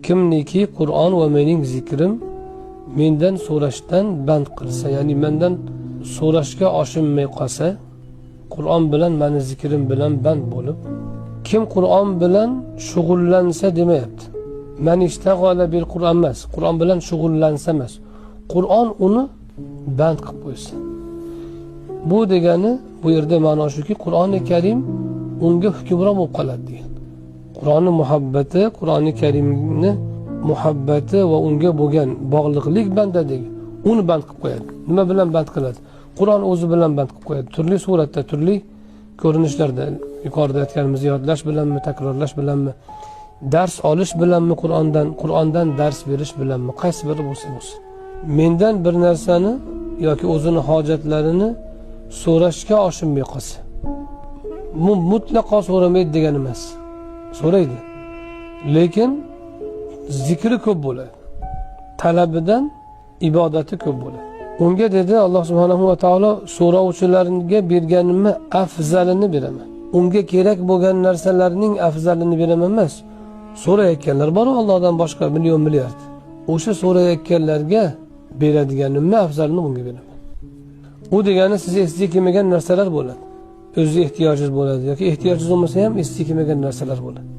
kimniki Qur'on va mening zikrim mendan so'rashdan band qilsa, ya'ni mendan so'rashga oshinmay qolsa, Qur'on bilan meni zikrim bilan band bo'lib, kim Qur'on bilan shug'ullansa demayapti. Men ishtag'ala bil Qur'on emas, Qur'on bilan shug'ullansa emas. Qur'on uni band qilib qo'ysa. Bu degani bu yerda ma'no shuki, Qur'oni Karim unga hukmron bo'lib qoladi degan. Qur'onni muhabbati, Qur'oni Karimni muhabbati va unga bo'lgan bog'liqlik bandadagi uni band qilib qo'yadi. Nima bilan band qiladi? Qur'on o'zi bilan band qilib qo'yadi. Turli suratda, turli ko'rinishlarda, yuqorida aytganimiz yodlash bilanmi, takrorlash bilanmi, dars olish bilanmi, Qur'ondan dars berish bilanmi, qaysi biri bo'lsa bo'lsin. Mendan bir narsani yoki o'zini hojatlarini so'rashga oshinmay qolsa, mutlaqo so'ramaydi degani emas. So'raydi. Lekin zikri ko'p bo'ladi. Talabidan ibodati ko'p bo'ladi. Unga dedi Alloh subhanahu va taolo, so'rovchilarga berganimni afzalini beraman. Unga kerak bo'lgan narsalarning afzalini beraman emas. So'rayotganlar bor Allohdan boshqa million milliard. O'sha so'rayotganlarga beradiganimni afzalini unga beraman. U degani sizga esga kelmagan narsalar bo'ladi. O'zi ehtiyojingiz bo'ladi yoki ehtiyojingiz bo'lmasa ham esga kelmagan narsalar bo'ladi.